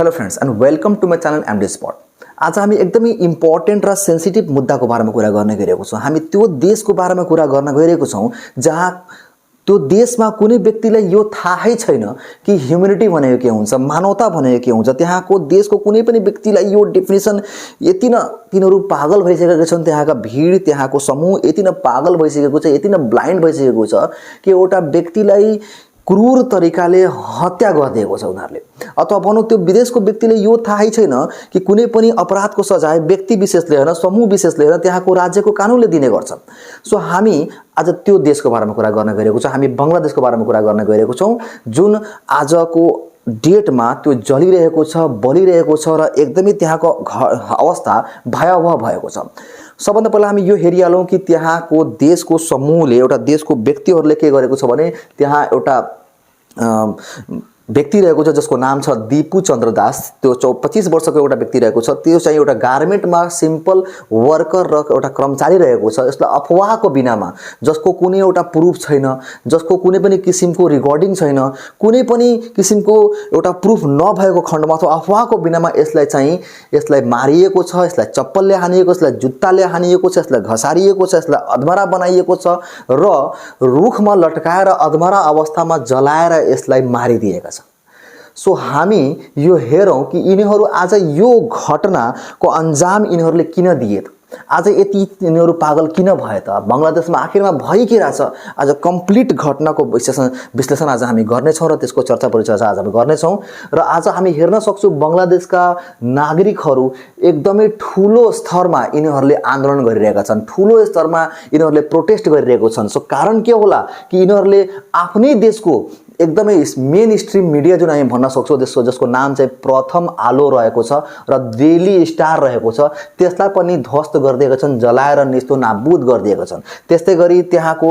Hello friends and welcome to my channel MD spot. आज हामी एकदमै इम्पोर्टेन्ट र सेन्सिटिभ मुद्दाको बारेमा कुरा गर्न गइरहेको छौं। हामी त्यो देशको बारेमा कुरा गर्न गइरहेको छौं जहाँ त्यो देशमा कुनै व्यक्तिलाई यो थाहै छैन कि ह्युम्यानिटी भनेको के हुन्छ, मानवता भनेको के हुन्छ। त्यहाँको देशको कुनै पनि व्यक्तिलाई यो डेफिनेसन यति न तिनीहरू पागल भइसकेका छन्। त्यहाँका भिड, त्यहाँको समूह यति न पागल भइसकेको छ, यति न ब्लाइन्ड भइसकेको छ कि एउटा व्यक्तिलाई क्रूर तरिकाले हत्या गरिदिएको छ उनीहरूले। अथवा भनौँ त्यो विदेशको व्यक्तिले यो थाहै छैन कि कुनै पनि अपराधको सजाय व्यक्ति विशेषले हैन, समूह विशेषले हैन, त्यहाँको राज्यको कानुनले दिने गर्छ। सो हामी आज त्यो देशको बारेमा कुरा गर्न गइरहेको छौं। हामी बंगलादेशको बारेमा कुरा गर्न गइरहेको छौं जुन आजको डेटमा त्यो जलिरहेको छ, बलिरहेको छ र एकदमै त्यहाँको अवस्था भयावह भएको छ। सबभन्दा पहिला हामी यो हेरिहालौं कि त्यहाँको देशको समूहले, एउटा देशको व्यक्तिहरूले के गरेको छ भने त्यहाँ एउटा व्यक्ति रहेको छ जसको नाम छ दीपू चन्द्र दास। त्यो 25 वर्षको एउटा व्यक्ति रहेको छ। त्यो चाहिँ एउटा गार्मेन्टमा सिम्पल वर्कर र एउटा कर्मचारी रहेको छ। यसलाई अफवाहको बिनामा, जसको कुनै एउटा प्रुफ छैन, जसको कुनै पनि किसिमको रिकर्डिङ छैन, कुनै पनि किसिमको एउटा प्रुफ नभएको खण्डमा अथवा अफवाहको बिनामा यसलाई मारिएको छ, यसलाई चप्पलले हानिएको छ, यसलाई जुत्ताले हानिएको छ, यसलाई घसारिएको छ, यसलाई अधमरा बनाइएको छ र रुखमा लटकाएर अधमरा अवस्थामा जलाएर यसलाई मारिदिएका छ। सो हामी यो हेरौं कि यिनीहरू आज यो घटनाको अन्जाम यिनीहरूले किन दिए त? आज यति यिनीहरू पागल किन भए त? बंगलादेशमा आखिरमा भइ के रहेछ? आज कम्प्लिट घटनाको विश्लेषण आज हामी गर्नेछौं र त्यसको चर्चा परिचर्चा आज हामी गर्नेछौं। र आज हामी हेर्न सक्छौं बंगलादेशका नागरिकहरू एकदमै ठूलो स्तरमा यिनीहरूले आन्दोलन गरिरहेका छन्, ठूलो स्तरमा यिनीहरूले प्रोटेस्ट गरिरहेको छन्। सो कारण के होला कि यिनीहरूले आफ्नै देशको एकदमै मेन स्ट्रीम मिडिया जुन हामी भन्न सक्छौं जसको नाम चाहिँ प्रथम आलो रहेको छ र डेली स्टार रहेको छ, त्यसलाई पनि ध्वस्त गरिदिएका छन्, जलाएर निस्तो नाबुद गरिदिएका छन्। त्यस्तै गरी त्यहाँको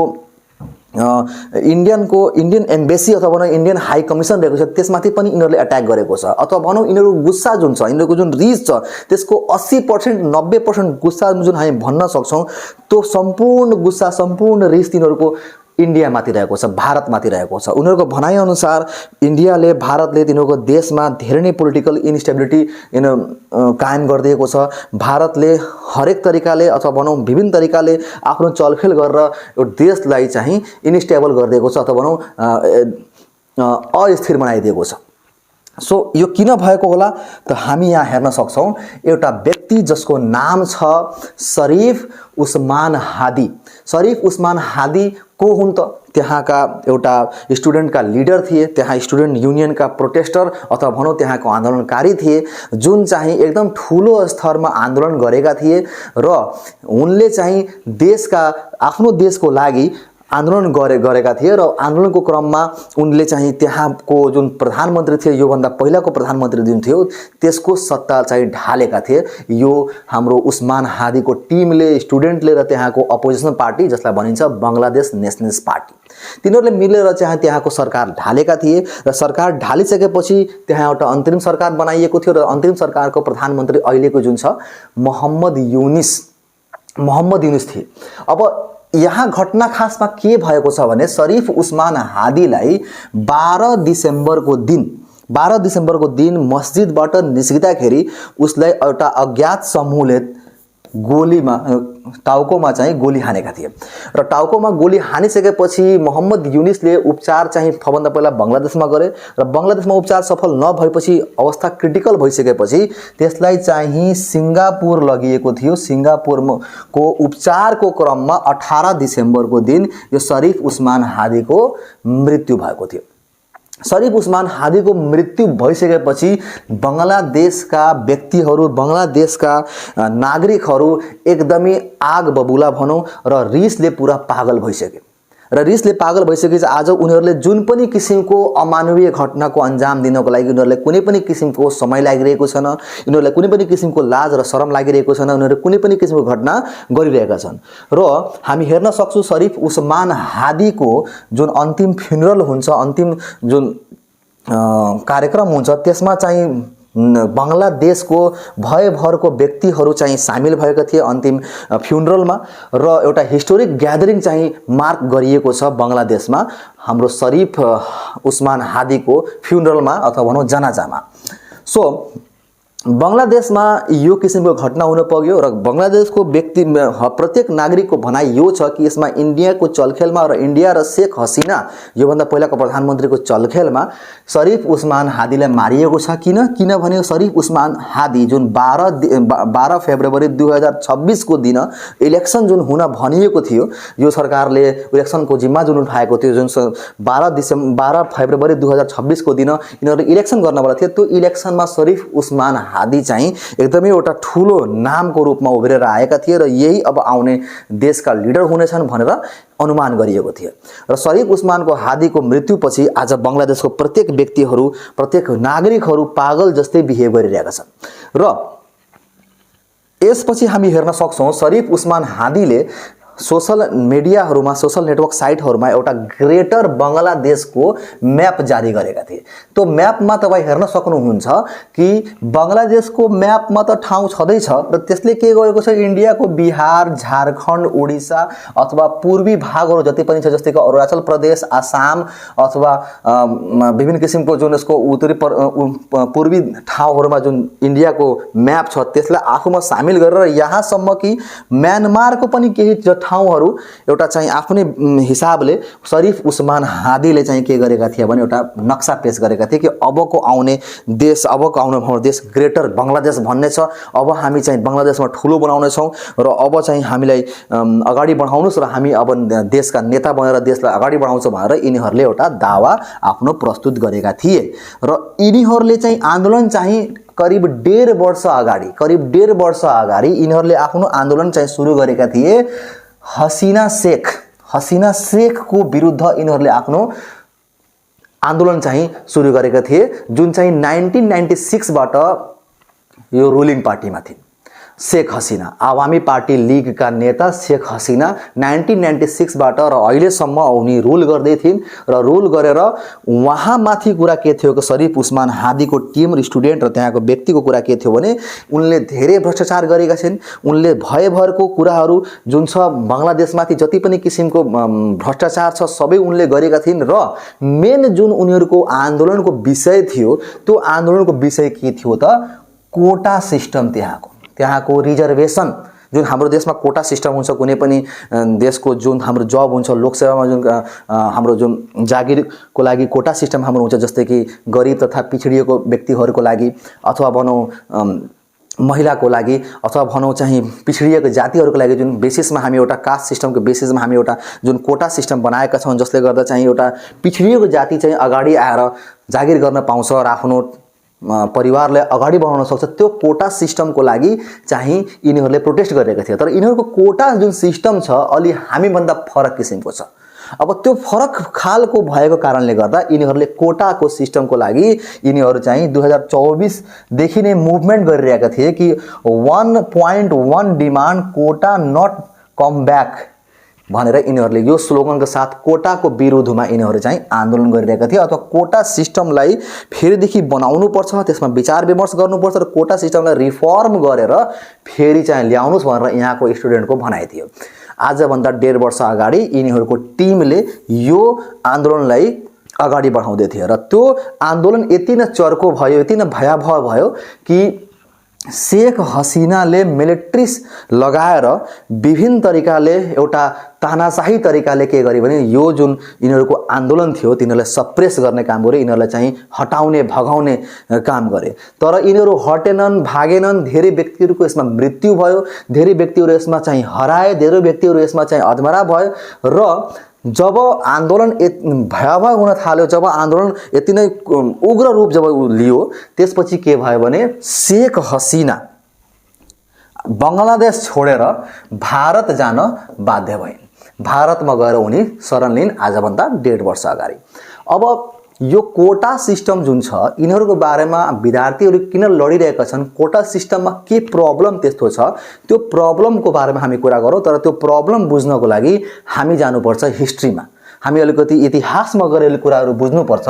इन्डियन एम्बेसी अथवा भनौं इन्डियन हाई कमिसन रहेको छ, त्यसमाथि पनि यिनीहरूले अट्याक गरेको छ। अथवा भनौं यिनीहरू गुस्सा जुन छ, यिनीहरूको जुन रिस छ, त्यसको 80% 90% गुस्सा जुन हामी भन्न सक्छौं, त्यो सम्पूर्ण गुस्सा, सम्पूर्ण रिस तिनीहरूको इन्डियामाथि रहेको छ, भारतमाथि रहेको छ। उनीहरूको भनाइ अनुसार भारतले तिनीहरूको देशमा धेरै नै पोलिटिकल इन्स्टेबिलिटी कायम गरिदिएको छ। भारतले हरेक तरिकाले अथवा भनौं विभिन्न तरिकाले आफ्नो चलखेल गरेर यो देशलाई चाहिँ इन्स्टेबल गरिदिएको छ अथवा भनौं अस्थिर बनाइदिएको छ। सो यो किन भएको होला त हामी यहाँ हेर्न सक्छौं एउटा व्यक्ति जसको नाम छ शरीफ उस्मान हादी। शरीफ उस्मान हादी को हुन् त? त्यहाँका एउटा स्टुडेन्टका लिडर थिए, त्यहाँ स्टुडेन्ट युनियनका प्रोटेस्टर अथवा भनौं त्यहाँको आन्दोलनकारी थिए जुन चाहिँ एकदम ठूलो स्तरमा आन्दोलन गरेका थिए र उनले चाहिँ आफ्नो देशको लागि आन्दोलन गरेका थिए र आन्दोलनको क्रममा उनले चाहिँ त्यहाँको जुन प्रधानमन्त्री थिए, यो भन्दा पहिलाको प्रधानमन्त्री जुन थियो त्यसको सत्ता चाहिँ ढालेका थिए। यो हाम्रो उस्मान हादीको टिमले, स्टुडेन्टले र त्यहाँको अपोजिसन पार्टी जसलाई भनिन्छ बंगलादेश नेशनलिस्ट पार्टी, तिनीहरूले मिलेर चाहिँ त्यहाँको सरकार ढालेका थिए र सरकार ढालिसकेपछि त्यहाँ एउटा अन्तरिम सरकार बनाइएको थियो र अन्तरिम सरकारको प्रधानमन्त्री अहिलेको जुन छ मोहम्मद युनुस थिए। अब यहाँ घटना खासमा के भएको छ भने शरीफ उस्मान हादीलाई 12 दिसम्बरको दिन मस्जिदबाट निस्किँदाखेरि उसलाई एउटा अज्ञात समूहले टाउकोमा चाहिँ गोली हानेका थिए र टाउकोमा गोली हानिसकेपछि मोहम्मद युनुसले उपचार चाहिँ सबभन्दा पहिला बंगलादेशमा गरे र बंगलादेशमा उपचार सफल नभएपछि, अवस्था क्रिटिकल भइसकेपछि त्यसलाई चाहिँ सिङ्गापुर लगिएको थियो। सिङ्गापुरको उपचारको क्रममा 18 दिसम्बरको दिन यो शरीफ उस्मान हादीको मृत्यु भएको थियो। शरीफ उस्मान हादीको मृत्यु भइसकेपछि बंगलादेशका व्यक्तिहरू, बंगलादेशका नागरिकहरू एकदमै आग बबुला भनौं र रिसले पुरा पागल भइसके। र रिसले पागल भइसकेपछि आज उनीहरूले जुन पनि किसिमको अमानवीय घटनाको अन्जाम दिनको लागि उनीहरूले कुनै पनि किसिमको समय लागिरहेको छैन, उनीहरूलाई कुनै पनि किसिमको लाज र शरम लागिरहेको छैन, उनीहरू कुनै पनि किसिमको घटना गरिरहेका छन्। र हामी हेर्न सक्छौं शरीफ उस्मान हादीको जुन अन्तिम फ्युनरल हुन्छ, अन्तिम जुन कार्यक्रम हुन्छ, त्यसमा चाहिँ बंगलादेशको भयभरको व्यक्तिहरू चाहिँ सामेल भएका थिए अन्तिम फ्युनरलमा र एउटा हिस्टोरिक ग्यादरिङ चाहिँ मार्क गरिएको छ बंगलादेशमा हाम्रो शरीफ उस्मान हादीको फ्युनरलमा अथवा भनौं जनाजामा। सो बंगलादेशमा यो किसिमको घटना हुन पुग्यो र बंगलादेशको व्यक्ति प्रत्येक नागरिकको भनाइ यो छ कि यसमा इन्डियाको चलखेलमा र इन्डिया र शेख हसिना योभन्दा पहिलाको प्रधानमन्त्रीको चलखेलमा शरीफ उस्मान हादीलाई मारिएको छ। किनभने शरीफ उस्मान हादी जुन 12 फेब्रुअरी 2026 को दिन इलेक्सन जुन हुन भनिएको थियो, यो सरकारले इलेक्सनको जिम्मा जुन उठाएको थियो, जुन 12 फेब्रुअरी 2026 को दिन यिनीहरूले इलेक्सन गर्नवाला थियो, त्यो इलेक्सनमा शरीफ उस्मान हादी चाहिँ एकदमै एउटा ठूलो नामको रूपमा उभिरेर आएका थिए र यही अब आउने देशका लिडर हुनेछन् भनेर अनुमान गरिएको थियो। र शरीफ उस्मानको हादीको मृत्युपछि आज बंगलादेशको प्रत्येक व्यक्तिहरू, प्रत्येक नागरिकहरू पागल जस्तै बिहेभ गरिरहेका छन्। र यसपछि हामी हेर्न सक्छौं शरीफ उस्मान हादीले सोशल मिडियाहरुमा, सोशल नेटवर्क साइटहरुमा एउटा ग्रेटर बंगलादेशको म्याप जारी गरेका थिए। त्यो म्यापमा तपाई हेर्न सक्नुहुन्छ कि बंगलादेशको म्यापमा त ठाउँ छँदै छ र त्यसले के गरेको छ, इन्डियाको बिहार, झारखण्ड, ओडिसा अथवा पूर्वी भागहरु जति पनि छ, जस्तै कि अरुणाचल प्रदेश, आसाम अथवा विभिन्न किसिमको जुन यसको उत्तरी पूर्वी ठाउँहरुमा जुन इन्डियाको म्याप छ त्यसलाई आफूमा सामेल गरेर यहाँसम्म कि म्यानमारको पनि केही ठाउँहरु एउटा चाहिँ आफ्नै हिसाबले शरीफ उस्मान हादीले चाहिँ के गरेका थिए भने एउटा नक्सा पेश गरेका थिए कि अबको आउने देश, अबको आउने देश ग्रेटर बंगलादेश भन्ने छ। अब हामी चाहिँ बंगलादेशमा ठूलो बनाउने छौं र अब चाहिँ हामीलाई अगाडि बढाउनुस् र हामी अब देशका नेता बनेर देशलाई अगाडि बढाउँछौं भनेर यिनीहरूले एउटा दावा आफ्नो प्रस्तुत गरेका थिए। र यिनीहरूले चाहिँ आन्दोलन चाहिँ करिब 1.5 वर्ष अगाडि यिनीहरूले आफ्नो आन्दोलन चाहिँ सुरु गरेका थिए हसीना शेख को विरुद्ध यिनीहरूले आफ्नो आन्दोलन चाहिँ सुरु गरेका थिए, जुन चाहिँ 1996 बाट यो रुलिङ पार्टीमा थिए। शेख हसीना, आवामी पार्टी लीग का नेता शेख हसीना 1996 बाट र अहिलेसम्म उनी रुल गर्दै थिइन् र रुल गरेर वहाँ माथि कुरा के थियो कि शरीफ उस्मान हादीको टिम र स्टुडेन्ट र त्यहाँको व्यक्तिको कुरा के थियो भने उनले धेरै भ्रष्टाचार गरेका छिन्। उनले भयभरको कुराहरू जुन छ बंगलादेशमाथि जति पनि किसिमको भ्रष्टाचार छ सबै उनले गरेका थिइन् र मेन जुन उनीहरूको आन्दोलनको विषय थियो त्यो आन्दोलनको विषय के थियो त कोटा सिस्टम, त्यहाँको रिजर्भेसन। जुन हाम्रो देशमा कोटा सिस्टम हुन्छ, कुनै पनि देशको जुन हाम्रो जब हुन्छ लोकसेवामा जुन हाम्रो जुन जागिरको लागि कोटा सिस्टम हाम्रो हुन्छ, जस्तै कि गरिब तथा पिछडिएको व्यक्तिहरूको लागि अथवा भनौं महिलाको लागि अथवा भनौं चाहिँ पिछडिएको जातिहरूको लागि जुन बेसिसमा हामी एउटा कास्ट सिस्टमको बेसिसमा हामी एउटा जुन कोटा सिस्टम बनाएका छौं, जसले गर्दा चाहिँ एउटा पिछडिएको जाति चाहिँ अगाडि आएर जागिर गर्न पाउँछ र आफ्नो परिवारलाई अगाडि बढाउन सक्छ। त्यो कोटा सिस्टमको लागि चाहिँ यिनीहरूले प्रोटेस्ट गरेका थिए। तर यिनीहरूको कोटा जुन सिस्टम छ अलि हामी भन्दा फरक किसिमको छ। अब त्यो फरक खालको भएको कारणले गर्दा यिनीहरूले कोटाको सिस्टमको लागि यिनीहरू चाहिँ 2024 देखि नै मुभमेन्ट गरिरहेका थिए कि 1.1 demand quota not come back भनेर यिनीहरूले यो स्लोगनको साथ कोटाको विरोधमा यिनीहरू चाहिँ आन्दोलन गरिरहेका थिए। अथवा कोटा सिस्टमलाई फेरिदेखि बनाउनु पर्छ, त्यसमा विचार विमर्श गर्नुपर्छ र कोटा सिस्टमलाई रिफर्म गरेर फेरि चाहिँ ल्याउनुस् भनेर यहाँको स्टुडेन्टको भनाइ थियो। आजभन्दा 1.5 वर्ष अगाडि यिनीहरूको टिमले यो आन्दोलनलाई अगाडि बढाउँदै थिए र त्यो आन्दोलन यति नै चर्को भयो, यति नै भयावह भयो कि शेख हसीनाले मिलिट्रिस लगाएर विभिन्न तरिकाले एउटा तानाशाही तरिकाले के गरे भने यो जुन यिनीहरूको आन्दोलन थियो तिनीहरूलाई सप्रेस गर्ने काम गरे, यिनीहरूलाई चाहिँ हटाउने भगाउने काम गरे। तर यिनीहरू हटेनन्, भागेनन्। धेरै व्यक्तिहरूको यसमा मृत्यु भयो, धेरै व्यक्तिहरू यसमा चाहिँ हराए, धेरै व्यक्तिहरू यसमा चाहिँ अधमरा भयो। र जब आन्दोलन भयावह हुन थाल्यो, जब आन्दोलन यति नै उग्र रूप जब लियो, त्यसपछि के भयो भने शेख हसीना बंगलादेश छोडेर भारत जान बाध्य भइन्। भारतमा गएर उनी शरण लिन आजभन्दा 1.5 वर्ष अगाडि। अब यो कोटा सिस्टम जुन छ यिनीहरूको बारेमा विद्यार्थीहरू किन लडिरहेका छन्, कोटा सिस्टममा के प्रब्लम त्यस्तो छ, त्यो प्रब्लमको बारेमा हामी कुरा गरौँ। तर त्यो प्रब्लम बुझ्नको लागि हामी जानुपर्छ हिस्ट्रीमा, हामी अलिकति इतिहासमा गएर कुराहरू बुझ्नुपर्छ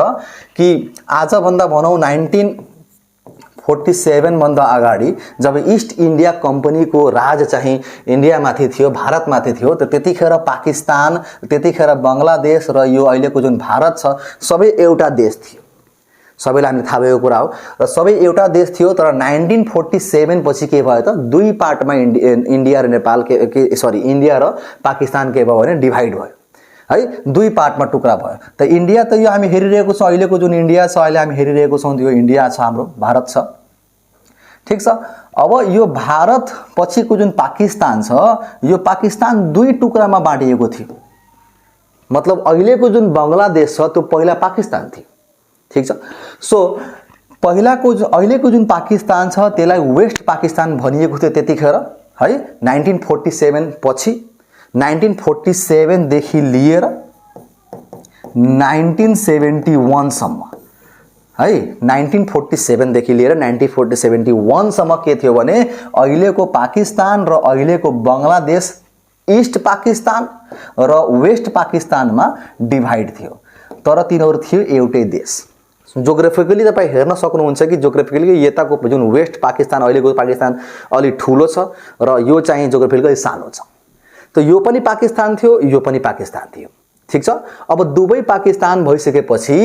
कि आजभन्दा भनौँ 1947 भन्दा अगाडि जब ईस्ट इन्डिया कम्पनीको राज चाहिँ इन्डियामाथि थियो, भारतमाथि थियो, त त्यतिखेर पाकिस्तान, त्यतिखेर बंगलादेश र यो अहिलेको जुन भारत छ सबै एउटा देश थियो। सबैलाई हामीले थाहा भएको कुरा हो र सबै एउटा देश थियो तर 1947 पछि के भयो त दुई पार्टमा इन्डिया र नेपाल के सरी इन्डिया र पाकिस्तान के भयो भने डिभाइड भयो है दुई पार्टमा टुक्रा भयो त इन्डिया त यो हामी हेरिरहेको छौं अहिलेको जुन इन्डिया छ अहिले हामी हेरिरहेको छौं त्यो इन्डिया छ हाम्रो भारत छ ठीक छ अब यो भारत पछिको जुन पाकिस्तान छ यो पाकिस्तान दुई टुक्रामा बाँडिएको थियो मतलब अहिलेको जुन बंगलादेश छ त्यो पहिला पाकिस्तान थियो ठीक छ सो पहिलाको अहिलेको जुन पाकिस्तान छ त्यसलाई वेस्ट पाकिस्तान भनिएको थियो त्यतिखेर है 1947 पछि 1947 देखि लिएर 1971 सम्म है 1947 देखि लिएर 1971 सम्म के थियो भने अहिलेको पाकिस्तान र अहिलेको बंगलादेश ईस्ट पाकिस्तान र वेस्ट पाकिस्तानमा डिभाइड थियो तर तिनीहरु थियो एउटै देश जियोग्राफिकली तपाई हेर्न सक्नुहुन्छ कि जियोग्राफिकली यताको जुन वेस्ट पाकिस्तान अहिलेको पाकिस्तान अलि ठूलो छ र यो चाहिँ जियोग्राफिकली सानो छ त यो पनि पाकिस्तान थियो यो पनि पाकिस्तान थियो ठीक छ अब दुवै पाकिस्तान भइसकेपछि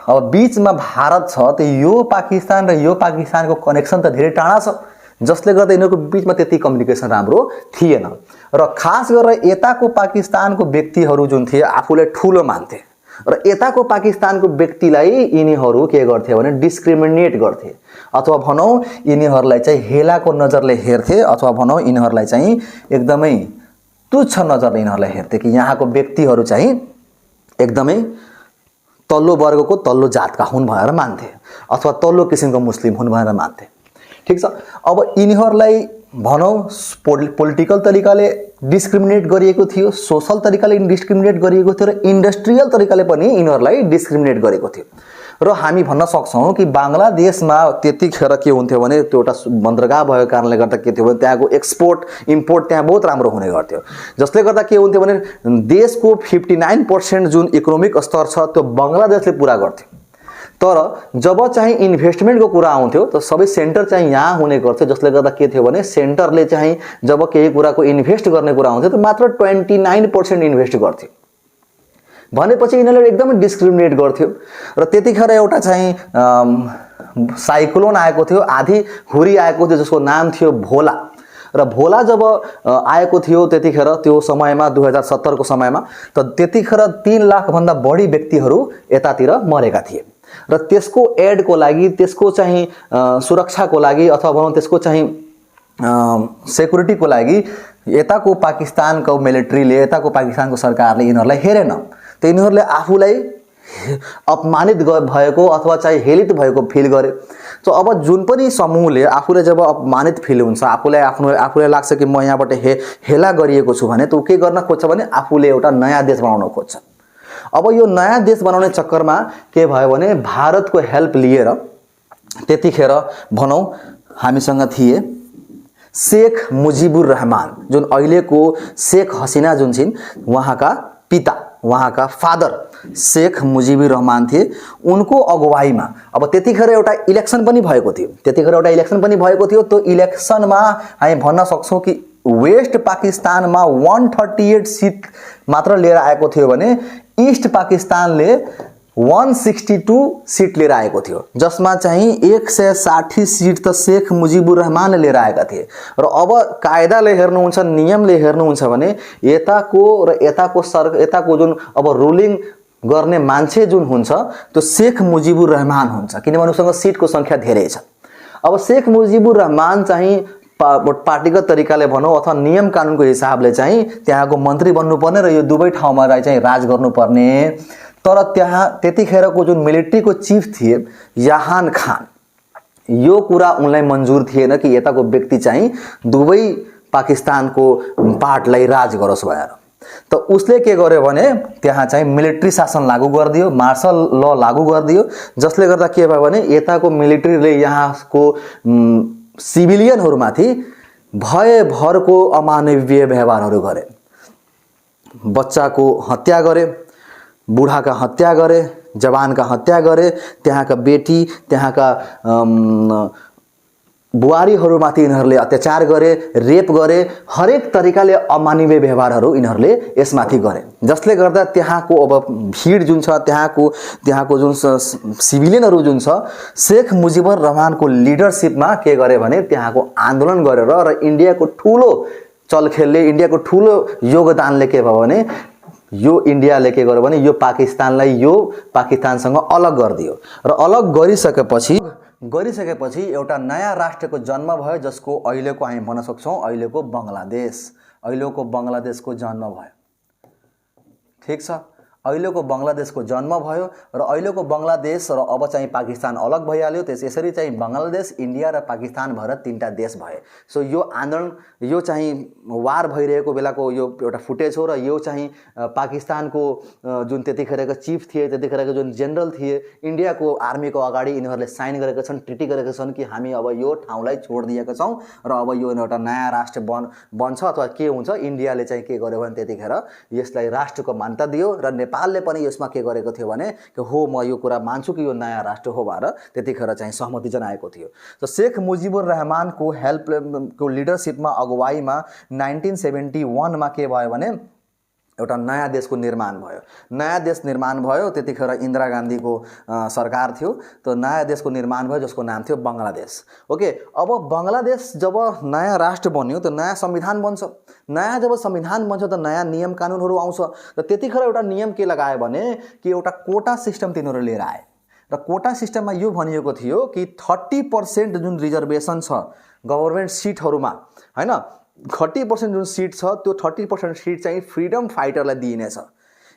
अब बीचमा भारत छ त यो पाकिस्तान र यो पाकिस्तानको कनेक्सन त धेरै टाढा छ जसले गर्दा यिनीहरुको बीचमा त्यति कम्युनिकेसन राम्रो थिएन र खास गरेर यताको पाकिस्तानको व्यक्तिहरु जुन थिए आफूले ठूलो मान्थे र यताको पाकिस्तानको व्यक्तिलाई यिनीहरु के गर्थे भने डिस्क्रिमिनेट गर्थे अथवा भनौं यिनीहरुलाई चाहिँ हेलाको नजरले हेर्थे अथवा भनौं यिनीहरुलाई चाहिँ एकदमै तुच्छ नजरले यिनीहरुलाई हेर्थे कि यहाँको व्यक्तिहरु चाहिँ एकदमै तल्लो वर्गको तल्लो जातका हुन् भनेर मान्थे अथवा तल्लो किसिमको मुस्लिम हुन् भनेर मान्थे ठीक छ अब यिनीहरुलाई भनौं पोलिटिकल तरिकाले डिस्क्रिमिनेट गरिएको थियो सोशल तरिकाले डिस्क्रिमिनेट गरिएको थियो र इन्डस्ट्रियल तरिकाले पनि यिनीहरुलाई डिस्क्रिमिनेट गरेको थियो र हामी भन्न सक्छौं कि बांग्लादेशमा त्यतिखेर के हुन्थ्यो भने त्यो एउटा बन्दरगाह भएको कारणले गर्दा के थियो भने त्यहाँको एक्सपोर्ट इम्पोर्ट त्यहाँ बहुत राम्रो हुने गर्थ्यो जसले गर्दा के हुन्थ्यो भने देशको 59% जुन इकोनोमिक स्तर छ त्यो बंगलादेशले पूरा गर्थ्यो तर जब चाहिँ इन्भेस्टमेन्टको कुरा आउँथ्यो त सबै सेन्टर चाहिँ यहाँ हुने गर्थ्यो जसले गर्दा के थियो भने सेन्टरले चाहिँ जब केही कुराको इन्भेस्ट गर्ने कुरा आउँथ्यो त मात्र 29% इन्भेस्ट गर्थ्यो भनेपछि यिनीहरुले एकदमै डिस्क्रिमिनेट गर्थ्यो र त्यतिखेर एउटा चाहिँ साइक्लोन आएको थियो आधी हुरी आएको थियो जसको नाम थियो भोला र भोला जब आएको थियो त्यतिखेर त्यो समयमा 2070 को समयमा त त्यतिखेर 3 लाख भन्दा बढी व्यक्तिहरु यतातिर मरेका थिए र त्यसको एडको लागि त्यसको चाहिँ सुरक्षाको लागि अथवा भनौं त्यसको चाहिँ सेक्युरिटीको लागि यताको पाकिस्तानको मिलिट्रीले यताको पाकिस्तानको सरकारले यिनीहरुलाई हेरेन त यिनीहरुले आफूलाई अपमानित भएको अथवा चाहिँ हेलित भएको फिल गरे सो अब जुन पनि समूहले आफूले जब अपमानित फिल हुन्छ आफूलाई लाग्छ कि म यहाँबाट हेला गरिएको छु भने त के गर्न खोज्छ भने आफूले एउटा नयाँ देश बनाउन खोज्छ अब यो नयाँ देश बनाउने चक्करमा के भयो भने भारतको हेल्प लिएर त्यतिखेर भनौं हामीसँग थिए शेख मुजिबुर रहमान जुन अहिलेको शेख हसीना जुन छिन् उहाँका पिता उहाँका फादर शेख मुजिबुर रहमान थिए उनको अगुवाईमा अब त्यतिखेर एउटा इलेक्सन पनि भएको थियो त्यो इलेक्सनमा हामी भन्न सक्छौं कि वेस्ट पाकिस्तानमा 138 सिट मात्र लिएर आएको थियो भने ईस्ट पाकिस्तानले 162 सिट लिएर आएको थियो जसमा चाहिँ 160 सिट त शेख मुजिबुर रहमानले लिएर आएका थिए र अब कायदाले हेर्नुहुन्छ नियमले हेर्नुहुन्छ भने यताको जुन अब रुलिङ गर्ने मान्छे जुन हुन्छ त्यो शेख मुजिबुर रहमान हुन्छ किनभने उसँग सिटको संख्या धेरै छ अब शेख मुजिबुर रहमान चाहिँ पार्टीगत तरिकाले भनौं अथवा नियम कानुनको हिसाबले चाहिँ त्यहाँको मन्त्री बन्नुपर्ने र यो दुवै ठाउँमा चाहिँ राज गर्नुपर्ने तर त्यहाँ त्यतिखेरको जुन मिलिट्रीको चीफ थिए याहान खान यो कुरा उनलाई मन्जुर थिएन कि यताको व्यक्ति चाहिँ दुवै पाकिस्तानको पार्टलाई राज गरोस् भनेर त उसले के गर्यो भने त्यहाँ चाहिँ मिलिट्री शासन लागू गरिदियो मार्शल ल लागू गरिदियो जसले गर्दा के भयो भने यताको मिलिट्रीले यहाँको सिभिलियनहरुमाथि भयभरको अमानवीय व्यवहारहरु गरे बच्चाको हत्या गरे बुढाका हत्या गरे जवानका हत्या गरे त्यहाँका बेटी त्यहाँका बुहारीहरूमाथि यिनीहरूले अत्याचार गरे, रेप गरे, हरेक तरिकाले अमानवीय व्यवहारहरू यिनीहरूले यसमाथि गरे, जसले गर्दा त्यहाँको अब भिड जुन छ, त्यहाँको जुन सिभिलियनहरू जुन छ, शेख मुजिबुर रहमानको लिडरसिपमा के गरे भने त्यहाँको आन्दोलन गरेर र इन्डियाको ठुलो चलखेलले, इन्डियाको ठुलो योगदानले के भयो भने यो इन्डियाले के गर्यो भने यो पाकिस्तानसँग अलग गरिदियो र अलग गरिसकेपछि एउटा नयाँ राष्ट्रको जन्म भयो, जसको अहिलेको हामी भन्न सक्छौँ अहिलेको बङ्गलादेशको जन्म भयो। ठीक छ, अहिलेको बङ्गलादेशको जन्म भयो र अहिलेको बङ्गलादेश र अब चाहिँ पाकिस्तान अलग भइहाल्यो। त्यसरी चाहिँ बङ्गलादेश, इन्डिया र पाकिस्तान भएर तीनटा देश भए। सो यो आन्दोलन, यो चाहिँ वार भइरहेको बेलाको यो एउटा फुटेज हो र यो चाहिँ पाकिस्तानको जुन त्यतिखेरको चिफ थिए, त्यतिखेरको जुन जेनरल थिए, इन्डियाको आर्मीको अगाडि यिनीहरूले साइन गरेका छन्, ट्रिटी गरेका छन् कि हामी अब यो ठाउँलाई छोडिदिएका छौँ र अब यो एउटा नयाँ राष्ट्र बन्छ अथवा के हुन्छ। इन्डियाले चाहिँ के गर्यो भने त्यतिखेर यसलाई राष्ट्रको मान्यता दियो र नेपालले पनि यसमा के गरेको थियो भने हो म यो कुरा मान्छु कि यो नयाँ राष्ट्र हो भनेर त्यतिखेर चाहिँ सहमति जनाएको थियो। त शेख मुजिबुर रहमानको हेल्पको लिडरसिपमा, अगुवाईमा 1971 मा के भयो भने एउटा नयाँ देशको निर्माण भयो। नयाँ देश निर्माण भयो, त्यतिखेर इन्दिरा गान्धीको सरकार थियो। त नयाँ देशको निर्माण भयो जसको नाम थियो बङ्गलादेश। ओके, अब बङ्गलादेश जब नयाँ राष्ट्र बन्यो त नयाँ संविधान बन्छ। नयाँ जब संविधान बन्छ त नयाँ नियम कानुनहरू आउँछ। र त्यतिखेर एउटा नियम के लगायो भने कि एउटा कोटा सिस्टम तिनीहरू लिएर आए र कोटा सिस्टममा यो भनिएको थियो कि 30% जुन रिजर्भेसन छ गभर्नमेन्ट सिटहरूमा, हैन, 30% जुन सिट छ त्यो 30% सिट चाहिँ फ्रिडम फाइटरलाई दिइनेछ।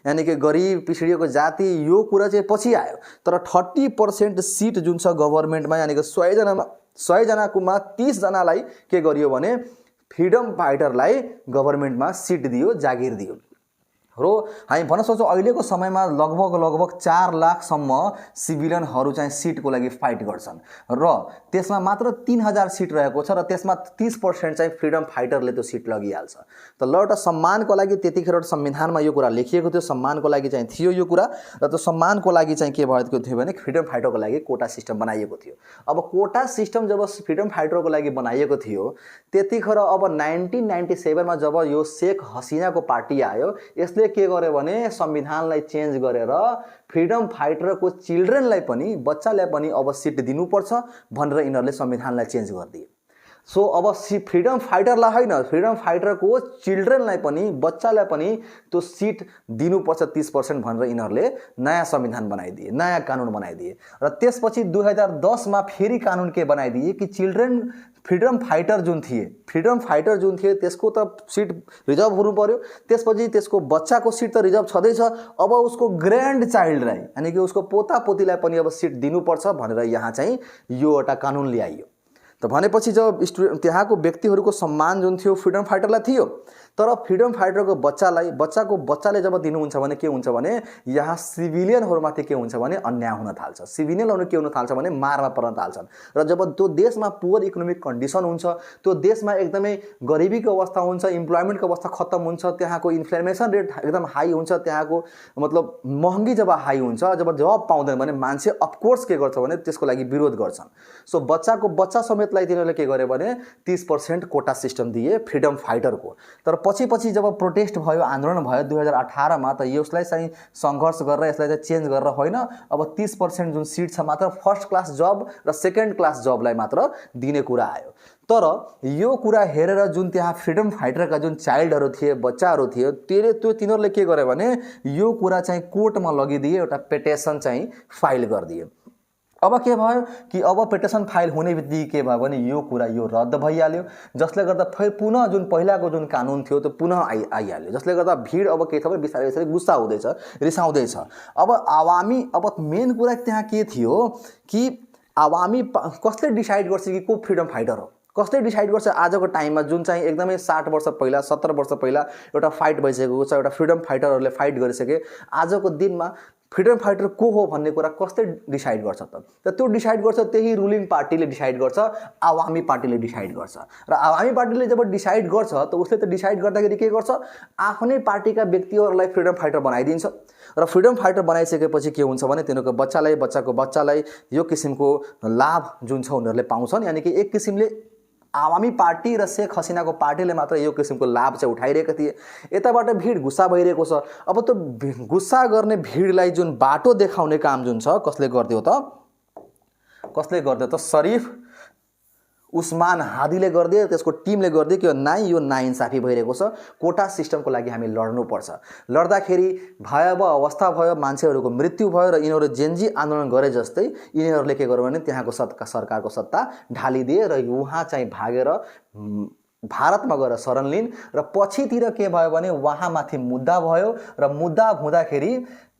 यानी कि गरिब पिछडिएको जाति, यो कुरा चाहिँ पछि आयो। तर 30% सिट जुन छ गभर्नमेन्टमा, यानी कि 100 जनाकोमा 30 जनालाई के गरियो भने फ्रिडम फाइटरलाई गभर्नमेन्टमा सिट दियो, जागिर दियो। र हामी भन्न सक्छौँ अहिलेको समयमा लगभग 4 लाखसम्म सिभिलियनहरू चाहिँ सिटको लागि फाइट गर्छन् र त्यसमा मात्र 3000 सिट रहेको छ र त्यसमा 30% चाहिँ फ्रिडम फाइटरले त्यो सिट लगिहाल्छ। त ल, एउटा सम्मानको लागि त्यतिखेर एउटा संविधानमा यो कुरा लेखिएको थियो, सम्मानको लागि चाहिँ थियो यो कुरा। र त्यो सम्मानको लागि चाहिँ के भएको थियो भने फ्रिडम फाइटरको लागि कोटा सिस्टम बनाइएको थियो। अब कोटा सिस्टम जब फ्रिडम फाइटरको लागि बनाइएको थियो त्यतिखेर अब 1997 मा जब यो शेख हसिनाको पार्टी आयो, यसले के गर्यो भने संविधानलाई चेन्ज गरेर फ्रिडम फाइटरको चिल्ड्रेनलाई पनि, बच्चालाई पनि अब सिट दिनुपर्छ भनेर यिनीहरूले संविधानलाई चेन्ज गरिदिए। सो अब फ्रिडम फाइटरलाई होइन, फ्रिडम फाइटरको चिल्ड्रेनलाई पनि, बच्चालाई पनि त्यो सिट दिनुपर्छ 30% भनेर यिनीहरूले नयाँ संविधान बनाइदिए, नयाँ कानुन बनाइदिए। र त्यसपछि 2010 मा फेरि कानुन के बनाइदिए कि फ्रिडम फाइटर जुन थिए त्यसको त सिट रिजर्भ हुनु पर्यो। त्यसपछि त्यसको बच्चाको सिट त रिजर्भ छँदैछ, अब उसको ग्रान्ड चाइल्डलाई, यानी कि उसको पोता पोतीलाई पनि अब सिट दिनुपर्छ भनेर यहाँ चाहिँ यो एउटा कानुन ल्याइयो। त भनेपछि जब त्यहाँको व्यक्तिहरूको सम्मान जुन थियो फ्रिडम फाइटरलाई थियो, तर फ्रिडम फाइटरको बच्चाले जब दिनुहुन्छ भने के हुन्छ भने यहाँ सिभिलियनहरूमाथि के हुन्छ भने अन्याय हुन थाल्छ। सिभिलियनहरू के हुन थाल्छ भने मारमा पर्न थाल्छन्। र जब त्यो देशमा पुवर इकोनोमिक कन्डिसन हुन्छ, त्यो देशमा एकदमै गरिबीको अवस्था हुन्छ, इम्प्लोइमेन्टको अवस्था खत्तम हुन्छ, त्यहाँको इन्फ्लेमेसन रेट एकदम हाई हुन्छ, त्यहाँको मतलब महँगी जब हाई हुन्छ, जब जब पाउँदैन भने मान्छे अफकोर्स के गर्छ भने त्यसको लागि विरोध गर्छन्। सो बच्चा समेतलाई तिनीहरूले के गर्यो भने 30% कोटा सिस्टम दिए फ्रिडम फाइटरको। तर पछि जब प्रोटेस्ट भयो, आन्दोलन भयो 2018 मा, त यसलाई चाहिँ सङ्घर्ष गरेर यसलाई चाहिँ चेन्ज गरेर होइन, अब 30% जुन सिट छ मात्र फर्स्ट क्लास जब र सेकेन्ड क्लास जबलाई मात्र दिने कुरा आयो। तर यो कुरा हेरेर जुन त्यहाँ फ्रिडम फाइटरका जुन चाइल्डहरू थिए, बच्चाहरू थिए, तिनीहरूले के गर्यो भने यो कुरा चाहिँ कोर्टमा लगिदिए, एउटा पेटिसन चाहिँ फाइल गरिदिए। अब के भयो कि अब पेटिसन फाइल हुने बित्तिकै के भयो भने यो कुरा यो रद्द भइहाल्यो, जसले गर्दा फेरि पुनः जुन पहिलाको जुन कानुन थियो त्यो पुनः आइहाल्यो, जसले गर्दा भिड अब के छ भने बिस्तारै गुस्सा हुँदैछ, रिसाउँदैछ। अब मेन कुरा त्यहाँ के थियो कि आवामी कसले डिसाइड गर्छ कि को फ्रिडम फाइटर हो, कसले डिसाइड गर्छ? आजको टाइममा जुन चाहिँ एकदमै 60 वर्ष पहिला 70 वर्ष पहिला एउटा फाइट भइसकेको छ, एउटा फ्रिडम फाइटरहरूले फाइट गरिसके, आजको दिनमा फ्रिडम फाइटर को हो भन्ने कुरा कसले डिसाइड गर्छ त त्यो डिसाइड गर्छ त्यही रुलिङ पार्टीले डिसाइड गर्छ, आवामी पार्टीले डिसाइड गर्छ। र आवामी पार्टीले जब डिसाइड गर्छ त उसले त डिसाइड गर्दाखेरि के गर्छ, आफ्नै पार्टीका व्यक्तिहरूलाई फ्रिडम फाइटर बनाइदिन्छ र फ्रिडम फाइटर बनाइसकेपछि के हुन्छ भने तिनीहरूको बच्चाको बच्चालाई यो किसिमको लाभ जुन छ उनीहरूले पाउँछन्। यानी कि एक किसिमले आवामी पार्टी र शेख हसिनाको पार्टीले मात्र यो किसिमको लाभ चाहिँ उठाइरहेका थिए। यताबाट भिड गुस्सा भइरहेको छ। अब त्यो गुस्सा गर्ने भिडलाई जुन बाटो देखाउने काम जुन छ कसले गरिदियो त शरीफ उस्मान हादीले गरिदियो, त्यसको टिमले गरिदियो कि यो नाइन्साफी भइरहेको छ, कोटा सिस्टमको लागि हामी लड्नुपर्छ। लड्दाखेरि भयावह अवस्था भयो, मान्छेहरूको मृत्यु भयो र यिनीहरू जेनजी आन्दोलन गरे जस्तै यिनीहरूले के गर्यो भने त्यहाँको सरकारको सत्ता ढालिदिए र उहाँ चाहिँ भागेर भारतमा गएर शरण लिन र पछितिर के भयो भने उहाँमाथि मुद्दा भयो र मुद्दा हुँदाखेरि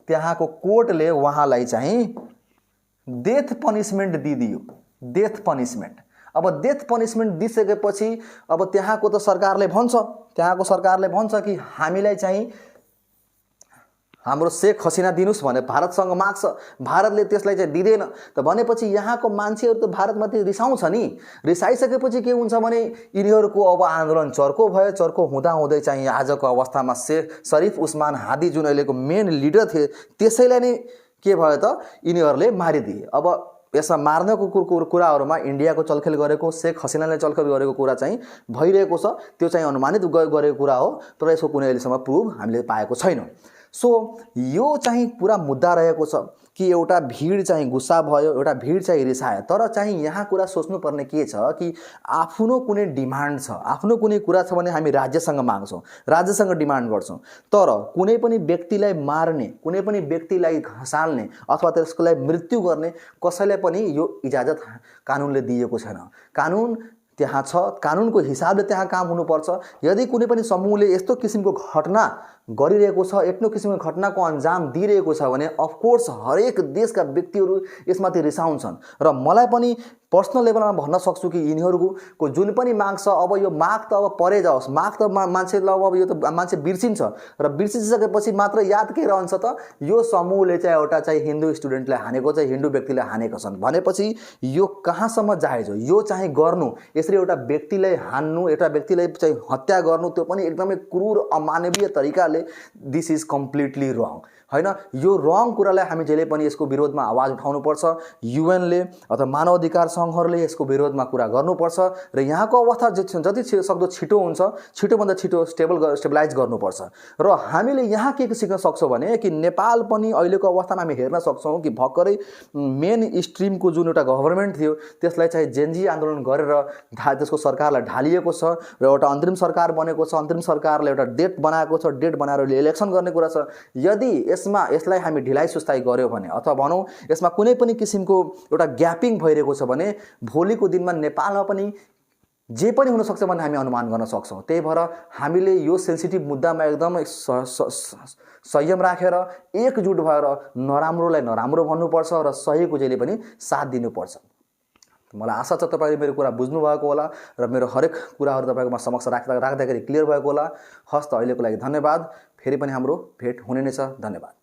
त्यहाँको कोर्टले उहाँलाई चाहिँ डेथ पनिसमेन्ट दिदियो। Death punishment. अब डेथ पनिसमेन्ट दिइसकेपछि अब त्यहाँको सरकारले भन्छ कि हामीलाई चाहिँ हाम्रो शेख हसिना दिनुस् भने भारतसँग माग्छ, भारतले त्यसलाई चाहिँ दिँदैन। त भनेपछि यहाँको मान्छेहरू त भारतमाथि रिसाउँछ नि। रिसाइसकेपछि के हुन्छ भने यिनीहरूको अब आन्दोलन चर्को भयो। चर्को हुँदाहुँदै चाहिँ आजको अवस्थामा शरीफ उस्मान हादी जुन अहिलेको मेन लिडर थिए त्यसैलाई नै के भयो त यिनीहरूले मारिदिए। अब यसमा मार्नको कुराहरूमा इन्डियाको चलखेल गरेको, शेख हसिनाले चलखेल गरेको कुरा चाहिँ भइरहेको छ। त्यो चाहिँ अनुमानित गरेको कुरा हो, तर यसको कुनै अहिलेसम्म प्रुफ हामीले पाएको छैनौँ। सो यो चाहिँ पुरा मुद्दा रहेको छ कि एउटा भिड चाहिँ गुस्सा भयो, एउटा भिड चाहिँ रिसायो। तर चाहिँ यहाँ कुरा सोच्नुपर्ने के छ कि आफ्नो कुनै डिमान्ड छ, आफ्नो कुनै कुरा छ भने हामी राज्यसँग माग्छौँ, राज्यसँग डिमान्ड गर्छौँ। तर कुनै पनि व्यक्तिलाई मार्ने, कुनै पनि व्यक्तिलाई घसाल्ने अथवा त्यसकोलाई मृत्यु गर्ने कसैलाई पनि यो इजाजत कानुनले दिएको छैन। कानुन त्यहाँ छ, कानुनको हिसाबले त्यहाँ काम हुनुपर्छ। यदि कुनै पनि समूहले यस्तो किसिमको घटना गरिरहेको छ, यस्तो किसिमको घटनाको अन्जाम दिइरहेको छ भने अफकोर्स हरेक देशका व्यक्तिहरू यसमाथि रिसाउँछन्। र मलाई पनि पर्सनल लेभलमा भन्न सक्छु कि यिनीहरूको जुन पनि माग छ, अब यो माग त अब परे जाओस्, माग त मान्छेलाई अब यो त मान्छे बिर्सिन्छ र बिर्सिसकेपछि मात्र याद के रहन्छ त यो समूहले चाहिँ एउटा चाहिँ हिन्दू स्टुडेन्टलाई हानेको, चाहिँ हिन्दू व्यक्तिलाई हानेको छन् भनेपछि यो कहाँसम्म जायज हो? यो चाहिँ गर्नु, यसरी एउटा व्यक्तिलाई हान्नु, एउटा व्यक्तिलाई चाहिँ हत्या गर्नु, त्यो पनि एकदमै क्रूर अमानवीय तरिकाले, दिस इज कम्प्लिटली रङ हैन। यो रङ कुरालाई हामी जहिले पनि यसको विरोधमा आवाज उठाउनुपर्छ। युएनले अथवा मानव अधिकार सङ्घहरूले यसको विरोधमा कुरा गर्नुपर्छ र यहाँको अवस्था जति सक्दो छिटो हुन्छ, छिटोभन्दा छिटो स्टेबलाइज गर्नुपर्छ। र हामीले यहाँ के सिक्न सक्छौँ भने कि नेपाल पनि अहिलेको अवस्थामा हामी हेर्न सक्छौँ कि भर्खरै मेन स्ट्रिमको जुन एउटा गभर्मेन्ट थियो त्यसलाई चाहिँ जेनजी आन्दोलन गरेर त्यसको सरकारलाई ढालिएको छ र एउटा अन्तरिम सरकार बनेको छ। अन्तरिम सरकारले एउटा डेट बनाएको छ, डेट बनाएर इलेक्सन गर्ने कुरा छ। यदि यसलाई हामी ढिलाइ सुस्ताइ गर्यो भने अथवा भनौँ यसमा कुनै पनि किसिमको एउटा ग्यापिङ भइरहेको छ भने भोलिको दिनमा नेपालमा पनि जे पनि हुनसक्छ भन्ने हामी अनुमान गर्न सक्छौँ। त्यही भएर हामीले यो सेन्सिटिभ मुद्दामा एकदमै संयम राखेर एकजुट भएर नराम्रोलाई नराम्रो भन्नुपर्छ र सहीको जहिले पनि साथ दिनुपर्छ। मलाई आशा छ तपाईँले मेरो कुरा बुझ्नु भएको होला र मेरो हरेक कुराहरू तपाईँको समक्ष राख्दाखेरि क्लियर भएको होला। हस्त अहिलेको लागि धन्यवाद। फेरि पनि हाम्रो भेट हुने नै छ। धन्यवाद।